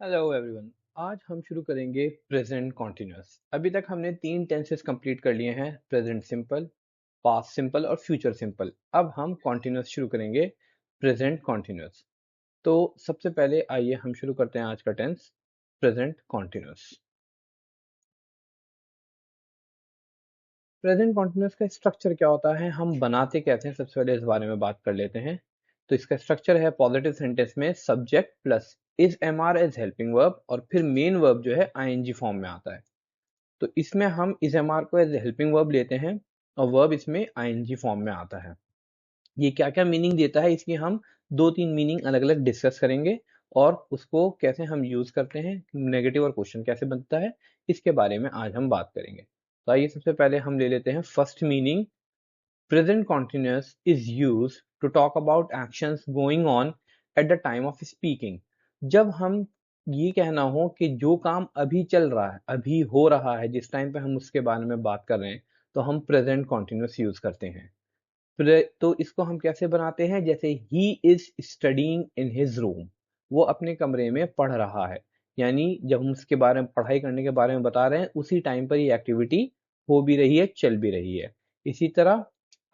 Hello everyone. आज हम शुरू करेंगे प्रेजेंट कॉन्टिन्यूअस। अभी तक हमने 3 टेंसेस कंप्लीट कर लिए हैं, प्रेजेंट सिंपल, पास्ट सिंपल और फ्यूचर सिंपल। अब हम कॉन्टिन्यूअस शुरू करेंगे, प्रेजेंट कॉन्टिन्यूअस। तो सबसे पहले आइए हम शुरू करते हैं आज का tense, present continuous. Present continuous का स्ट्रक्चर क्या होता है, हम बनाते कैसे हैं, सबसे पहले इस बारे में बात कर लेते हैं। तो इसका स्ट्रक्चर है पॉजिटिव सेंटेंस में subject plus is am are as helping verb और फिर मेन वर्ब जो है आईएनजी फॉर्म में आता है। तो इसमें हम इस एम आर को एज हेल्पिंग वर्ब लेते हैं और वर्ब इसमें आईएनजी फॉर्म में आता है। ये क्या क्या मीनिंग देता है, इसकी हम 2-3 मीनिंग अलग अलग डिस्कस करेंगे और उसको कैसे हम यूज करते हैं, नेगेटिव और क्वेश्चन कैसे बनता है, इसके बारे में आज हम बात करेंगे। तो आइए सबसे पहले हम ले लेते हैं first meaning. Present continuous is use to talk about actions going on at the time of speaking. जब हम ये कहना हो कि जो काम अभी चल रहा है, अभी हो रहा है, जिस टाइम पे हम उसके बारे में बात कर रहे हैं, तो हम प्रेजेंट कॉन्टिन्यूअस यूज करते हैं। तो इसको हम कैसे बनाते हैं, जैसे he is studying in his room, वो अपने कमरे में पढ़ रहा है। यानी जब हम उसके बारे में, पढ़ाई करने के बारे में बता रहे हैं, उसी टाइम पर ये एक्टिविटी हो भी रही है, चल भी रही है। इसी तरह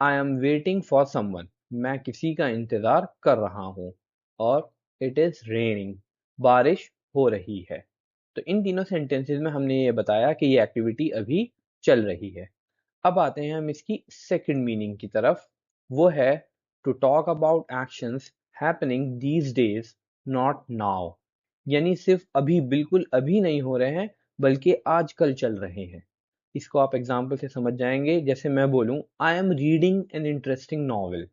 I am waiting for someone, मैं किसी का इंतजार कर रहा हूँ। और इट इज रेनिंग, बारिश हो रही है। तो इन तीनों सेंटेंसेस में हमने ये बताया कि ये एक्टिविटी अभी चल रही है। अब आते हैं हम इसकी सेकंड मीनिंग की तरफ। वो है to talk about actions happening these days, not now. यानी सिर्फ अभी, बिल्कुल अभी नहीं हो रहे हैं, बल्कि आजकल चल रहे हैं। इसको आप एग्जाम्पल से समझ जाएंगे। जैसे मैं बोलूं I am reading an interesting novel,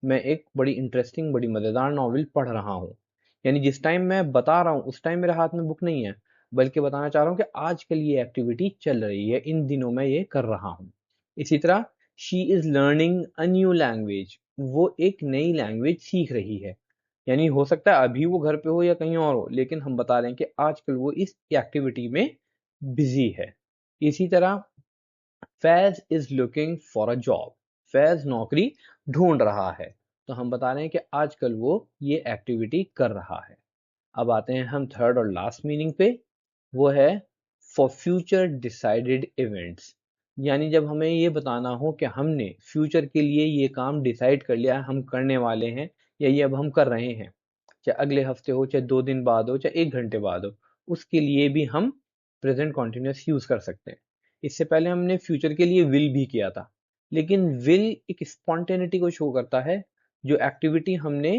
मैं एक बड़ी इंटरेस्टिंग, बड़ी मजेदार नॉवेल पढ़ रहा हूँ। यानी जिस टाइम मैं बता रहा हूँ उस टाइम मेरे हाथ में बुक नहीं है, बल्कि बताना चाह रहा हूँ कि आजकल ये एक्टिविटी चल रही है, इन दिनों मैं ये कर रहा हूँ। इसी तरह she is learning a new language, वो एक नई लैंग्वेज सीख रही है। यानी हो सकता है अभी वो घर पे हो या कहीं और हो, लेकिन हम बता रहे हैं कि आजकल वो इस एक्टिविटी में बिजी है। इसी तरह Faiz is looking for a job, Faiz नौकरी ढूंढ रहा है। तो हम बता रहे हैं कि आजकल वो ये एक्टिविटी कर रहा है। अब आते हैं हम थर्ड और लास्ट मीनिंग पे। वो है फॉर फ्यूचर डिसाइडेड इवेंट्स। यानी जब हमें ये बताना हो कि हमने फ्यूचर के लिए ये काम डिसाइड कर लिया है, हम करने वाले हैं, या ये अब हम कर रहे हैं, चाहे अगले हफ्ते हो, चाहे 2 दिन बाद हो, चाहे 1 घंटे बाद हो, उसके लिए भी हम प्रेजेंट कॉन्टिन्यूअस यूज कर सकते हैं। इससे पहले हमने फ्यूचर के लिए विल भी किया था, लेकिन विल एक स्पॉन्टेनिटी को शो करता है। जो एक्टिविटी हमने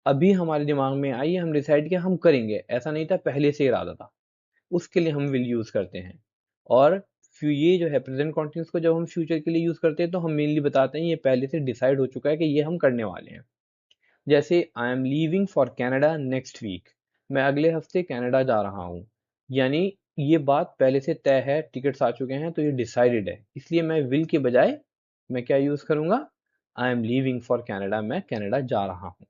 अभी हमारे दिमाग में आई, हम डिसाइड किया हम करेंगे, ऐसा नहीं था, पहले से इरादा था, उसके लिए हम विल यूज करते हैं। और ये जो है प्रेजेंट कॉन्टिन्यूअस को जब हम फ्यूचर के लिए यूज करते हैं, तो हम मेनली बताते हैं ये पहले से डिसाइड हो चुका है कि ये हम करने वाले हैं। जैसे I am leaving for Canada next week, मैं अगले हफ्ते कनाडा जा रहा हूँ। यानी ये बात पहले से तय है, टिकट्स आ चुके हैं, तो ये डिसाइडेड है। इसलिए मैं विल के बजाय मैं क्या यूज करूंगा, I am leaving for Canada, मैं कनाडा जा रहा हूँ।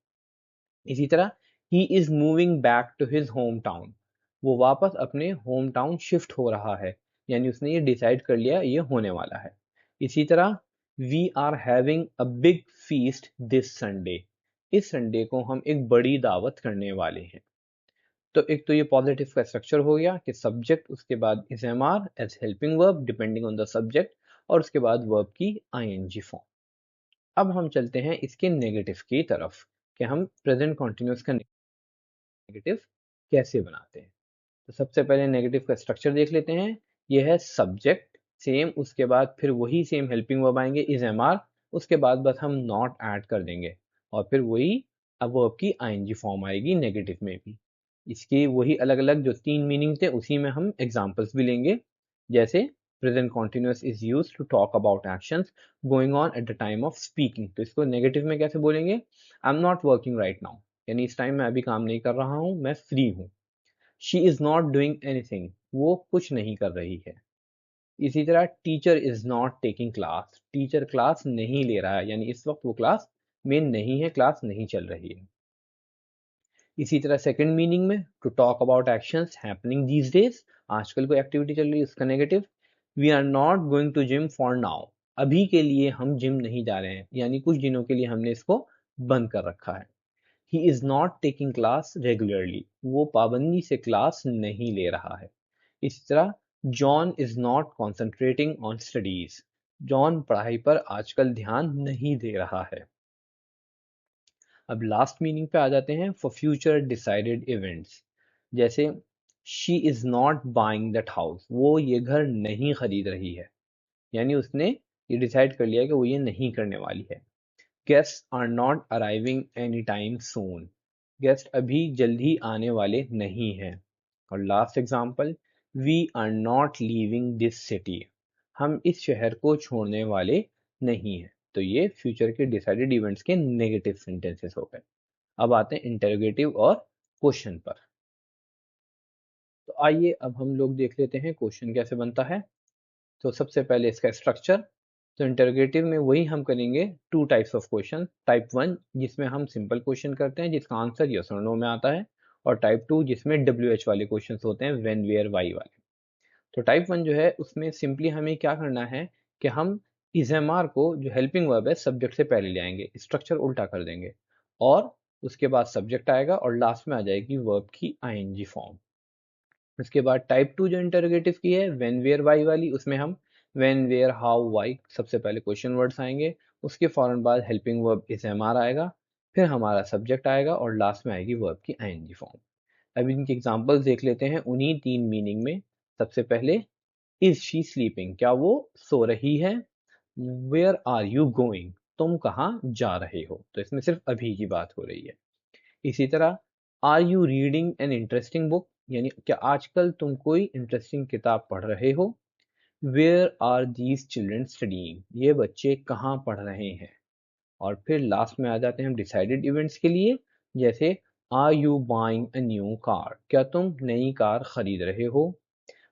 इसी तरह ही is moving back to his home town, वो वापस अपने होम टाउन शिफ्ट हो रहा है। यानी उसने ये डिसाइड कर लिया ये होने वाला है। इसी तरह we are having a big feast this Sunday, इस संडे को हम एक बड़ी दावत करने वाले हैं। तो एक तो ये पॉजिटिव का स्ट्रक्चर हो गया कि सब्जेक्ट, उसके बाद is am are as helping verb depending on the subject, और उसके बाद वर्ब की आईएनजी फॉर्म। अब हम चलते हैं इसके नेगेटिव की तरफ, कि हम प्रेजेंट कॉन्टिन्यूअस का नेगेटिव कैसे बनाते हैं। तो सबसे पहले नेगेटिव का स्ट्रक्चर देख लेते हैं। ये है सब्जेक्ट सेम, उसके बाद फिर वही सेम हेल्पिंग वर्ब आएंगे इज एम आर, उसके बाद बस हम नॉट ऐड कर देंगे, और फिर वही अब वर्ब की आईएनजी फॉर्म आएगी नेगेटिव में भी। इसकी वही अलग अलग जो 3 मीनिंग थे, उसी में हम एग्जांपल्स भी लेंगे। जैसे present continuous is use to talk about actions going on at the time of speaking, तो इसको नेगेटिव में कैसे बोलेंगे, I am not working right now, यानी इस टाइम मैं अभी काम नहीं कर रहा हूँ, मैं फ्री हूँ। She is not doing anything, वो कुछ नहीं कर रही है। इसी तरह teacher is not taking class, teacher class नहीं ले रहा है, यानी इस वक्त वो क्लास में नहीं है, क्लास नहीं चल रही है। इसी तरह सेकंड मीनिंग में to talk about actions happening these days, आजकल कोई एक्टिविटी चल रही है, उसका negative we are not going to gym for now, अभी के लिए हम जिम नहीं जा रहे हैं, यानी कुछ दिनों के लिए हमने इसको बंद कर रखा है। He is not taking class regularly, वो पाबंदी से क्लास नहीं ले रहा है। इसी तरह John is not concentrating on studies, John पढ़ाई पर आजकल ध्यान नहीं दे रहा है। अब लास्ट मीनिंग पे आ जाते हैं, फॉर फ्यूचर डिसाइडेड इवेंट्स। जैसे she is not buying that house, वो ये घर नहीं खरीद रही है, यानी उसने ये डिसाइड कर लिया है कि वो ये नहीं करने वाली है। Guest are not arriving any time soon, guest अभी जल्दी आने वाले नहीं हैं। और last example, we are not leaving this city, हम इस शहर को छोड़ने वाले नहीं हैं। तो ये फ्यूचर के डिसाइडेड इवेंट्स के नेगेटिव सेंटेंसेस हो गए। अब आते हैं इंटरोगेटिव और क्वेश्चन पर। तो आइए अब हम लोग देख लेते हैं क्वेश्चन कैसे बनता है। तो सबसे पहले इसका स्ट्रक्चर। तो इंटरोगेटिव में वही हम करेंगे two types of question, type one जिसमें हम सिंपल क्वेश्चन करते हैं जिसका आंसर यस और नो में आता है, और टाइप टू जिसमें WH वाले क्वेश्चन होते हैं, व्हेन वेयर वाई वाले। तो टाइप वन जो है उसमें सिंपली हमें क्या करना है कि हम इज एम आर को, जो हेल्पिंग वर्ब है, सब्जेक्ट से पहले ले आएंगे, स्ट्रक्चर उल्टा कर देंगे, और उसके बाद सब्जेक्ट आएगा और लास्ट में आ जाएगी वर्ब की आईएनजी फॉर्म। उसके बाद टाइप टू जो इंटरोगेटिव की है, व्हेन वेयर वाई वाली, उसमें हम व्हेन वेयर हाउ वाई सबसे पहले क्वेश्चन वर्ड्स आएंगे, उसके फौरन बाद helping verb is am are आएगा, फिर हमारा सब्जेक्ट आएगा और लास्ट में आएगी वर्ब की आईएनजी फॉर्म। अब इनके एग्जांपल्स देख लेते हैं उन्हीं तीन मीनिंग में। सबसे पहले, इज शी स्लीपिंग, क्या वो सो रही है। वेयर आर यू गोइंग, तुम कहाँ जा रहे हो, तो इसमें सिर्फ अभी की बात हो रही है। इसी तरह, are you reading an interesting book, यानी क्या आजकल तुम कोई इंटरेस्टिंग किताब पढ़ रहे हो। Where are these children studying, ये बच्चे कहाँ पढ़ रहे हैं। और फिर लास्ट में आ जाते हैं हम डिसाइडेड इवेंट्स के लिए। जैसे, are you buying a new car, क्या तुम नई कार खरीद रहे हो।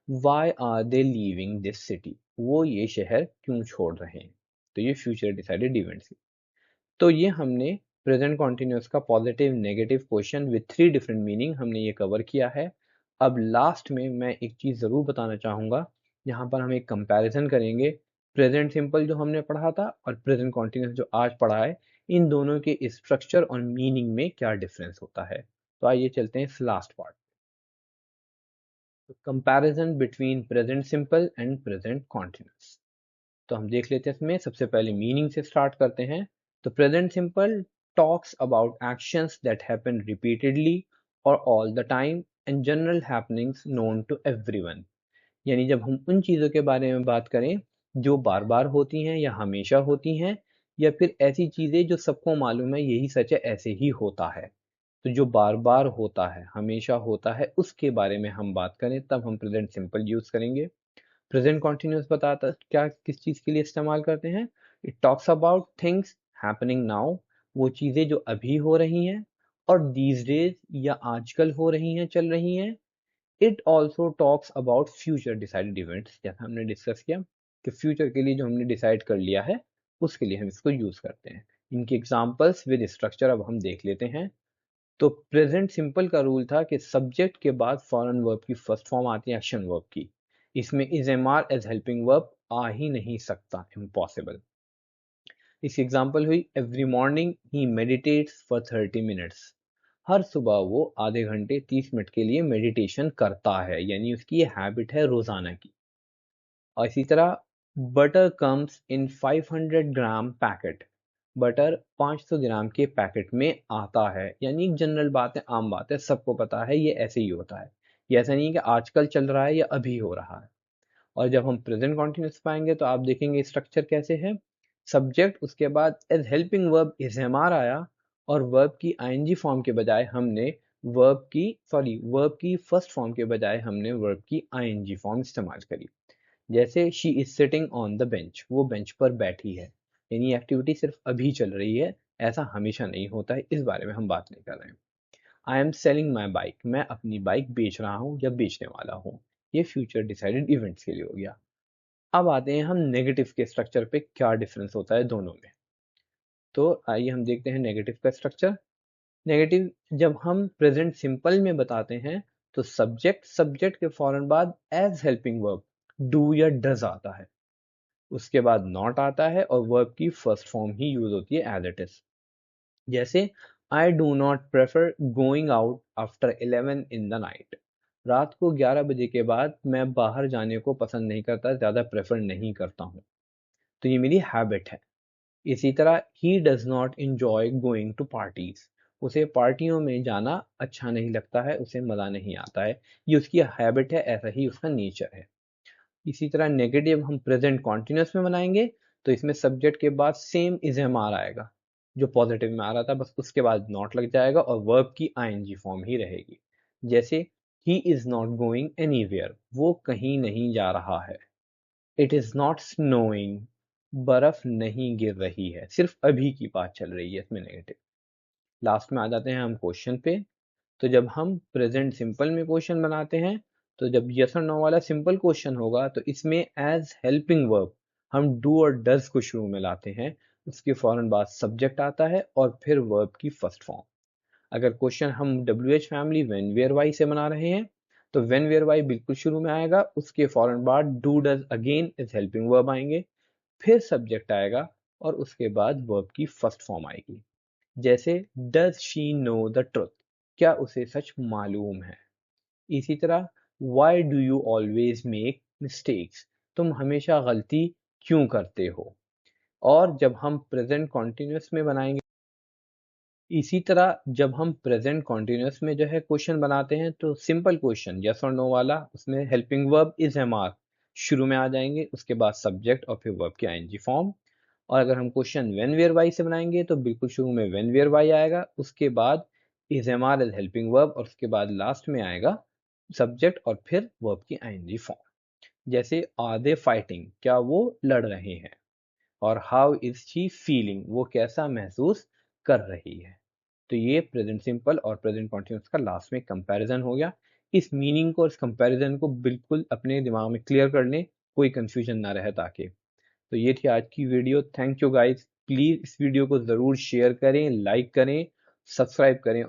Why are they leaving this city, वो ये शहर क्यों छोड़ रहे हैं। तो ये फ्यूचर डिसाइडेड इवेंट्स। तो ये हमने प्रेजेंट कॉन्टिन्यूस का positive negative question with three different meaning हमने ये कवर किया है। अब लास्ट में मैं एक चीज जरूर बताना चाहूंगा, यहाँ पर हम एक कंपैरिजन करेंगे प्रेजेंट सिंपल जो हमने पढ़ा था और प्रेजेंट कॉन्टिन्यूस जो आज पढ़ा है, इन दोनों के स्ट्रक्चर और मीनिंग में क्या डिफरेंस होता है। तो आइए चलते हैं इस last part. Comparison between present simple and present continuous. तो हम देख लेते हैं इसमें, सबसे पहले मीनिंग से स्टार्ट करते हैं। तो present simple talks about actions that happen repeatedly और all the time and general happenings known to everyone, यानी जब हम उन चीज़ों के बारे में बात करें जो बार बार होती हैं या हमेशा होती हैं, या फिर ऐसी चीज़ें जो सबको मालूम है यही सच है, ऐसे ही होता है। तो जो बार बार होता है, हमेशा होता है, उसके बारे में हम बात करें तब हम प्रेजेंट सिंपल यूज करेंगे। प्रेजेंट कॉन्टिन्यूस बताता क्या किस चीज के लिए इस्तेमाल करते हैं, it talks about things happening now, वो चीजें जो अभी हो रही हैं और दीज डेज या आजकल हो रही हैं, चल रही हैं। It also talks about future decided events, जैसा हमने डिस्कस किया कि फ्यूचर के लिए जो हमने डिसाइड कर लिया है उसके लिए हम इसको यूज करते हैं। इनके एग्जाम्पल्स विद स्ट्रक्चर अब हम देख लेते हैं। तो प्रेजेंट सिंपल का रूल था कि सब्जेक्ट के बाद फॉरेन वर्ब की फर्स्ट फॉर्म आती है एक्शन वर्ब की, इसमें is am are as helping verb आ ही नहीं सकता, इम्पॉसिबल। इसकी एग्जांपल हुई, every morning he meditates for 30 minutes, हर सुबह वो आधे घंटे 30 मिनट के लिए मेडिटेशन करता है, यानी उसकी ये हैबिट है रोजाना की। और इसी तरह, butter comes in 500 gram packet, butter 500 ग्राम के पैकेट में आता है, यानी एक जनरल बात है, आम बात है, सबको पता है ये ऐसे ही होता है। ये ऐसा नहीं है कि आजकल चल रहा है या अभी हो रहा है। और जब हम प्रेजेंट कॉन्टिन्यूस पाएंगे तो आप देखेंगे स्ट्रक्चर कैसे है। सब्जेक्ट, उसके बाद as helping verb is am are आया, और वर्ब की आईएनजी फॉर्म के बजाय हमने वर्ब की फर्स्ट फॉर्म के बजाय हमने वर्ब की आईएनजी फॉर्म इस्तेमाल करी। जैसे, she is sitting on the bench, वो बेंच पर बैठी है, यानी एक्टिविटी सिर्फ अभी चल रही है, ऐसा हमेशा नहीं होता है, इस बारे में हम बात नहीं कर रहे हैं। I am selling my bike, मैं अपनी बाइक बेच रहा हूँ या बेचने वाला हूँ, ये फ्यूचर डिसाइडेड इवेंट्स के लिए हो गया। अब आते हैं हम नेगेटिव के स्ट्रक्चर पे, क्या डिफरेंस होता है दोनों में। तो आइए हम देखते हैं नेगेटिव का स्ट्रक्चर। नेगेटिव जब हम प्रेजेंट सिंपल में बताते हैं तो सब्जेक्ट के फौरन बाद एज हेल्पिंग वर्ब डू या डज आता है, उसके बाद नॉट आता है और वर्ब की फर्स्ट फॉर्म ही यूज होती है एज इट इज। जैसे, I do not prefer going out after 11 in the night. रात को 11 बजे के बाद मैं बाहर जाने को पसंद नहीं करता, ज़्यादा प्रेफर नहीं करता हूँ। तो ये मेरी हैबिट है। इसी तरह he does not enjoy going to parties. उसे पार्टियों में जाना अच्छा नहीं लगता है, उसे मज़ा नहीं आता है। ये उसकी हैबिट है, ऐसा ही उसका नेचर है। इसी तरह नेगेटिव हम प्रेजेंट कॉन्टिन्यूस में बनाएंगे, तो इसमें सब्जेक्ट के बाद सेम इज एम आर आएगा जो पॉजिटिव में आ रहा था, बस उसके बाद नॉट लग जाएगा और वर्ब की आईएनजी फॉर्म ही रहेगी। जैसे he is not going anywhere, वो कहीं नहीं जा रहा है। इट इज नॉट स्नोइंग, बर्फ नहीं गिर रही है। सिर्फ अभी की बात चल रही है इसमें नेगेटिव। लास्ट में आ जाते हैं हम क्वेश्चन पे। तो जब हम प्रेजेंट सिंपल में क्वेश्चन बनाते हैं, तो जब यस और नो वाला सिंपल क्वेश्चन होगा तो इसमें एज हेल्पिंग वर्ब हम डू और डज को शुरू में लाते हैं। उसके फौरन बाद सब्जेक्ट आता है और फिर वर्ब की फर्स्ट फॉर्म। अगर क्वेश्चन हम W H family when where why से बना रहे हैं, तो वेन वेयर वाई बिल्कुल शुरू में आएगा, उसके फौरन बाद do does again is helping verb आएंगे, फिर सब्जेक्ट आएगा और उसके बाद वर्ब की फर्स्ट फॉर्म आएगी। जैसे does she know the truth, क्या उसे सच मालूम है। इसी तरह why do you always make mistakes, तुम हमेशा गलती क्यों करते हो। और जब हम प्रेजेंट कॉन्टिन्यूस में बनाएंगे, इसी तरह जब हम प्रेजेंट कॉन्टिन्यूस में जो है क्वेश्चन बनाते हैं, तो सिंपल क्वेश्चन यस और नो वाला, उसमें helping verb is am are शुरू में आ जाएंगे, उसके बाद सब्जेक्ट और फिर वर्ब की आईएनजी फॉर्म। और अगर हम क्वेश्चन वेन वेयर वाई से बनाएंगे, तो बिल्कुल शुरू में वेन वेयर वाई आएगा, उसके बाद is am are as helping verb और उसके बाद लास्ट में आएगा सब्जेक्ट और फिर वर्ब की आईएनजी फॉर्म। जैसे आर दे फाइटिंग, क्या वो लड़ रहे हैं। और हाउ इज शी फीलिंग, वो कैसा महसूस कर रही है। तो ये प्रेजेंट सिंपल और प्रेजेंट कॉन्टिन्यूस का लास्ट में कंपैरिजन हो गया। इस मीनिंग को, इस कंपैरिजन को बिल्कुल अपने दिमाग में क्लियर कर लें, कोई कंफ्यूजन ना रहे ताकि। तो ये थी आज की video. Thank you guys. Please इस वीडियो को जरूर शेयर करें, लाइक करें, सब्सक्राइब करें।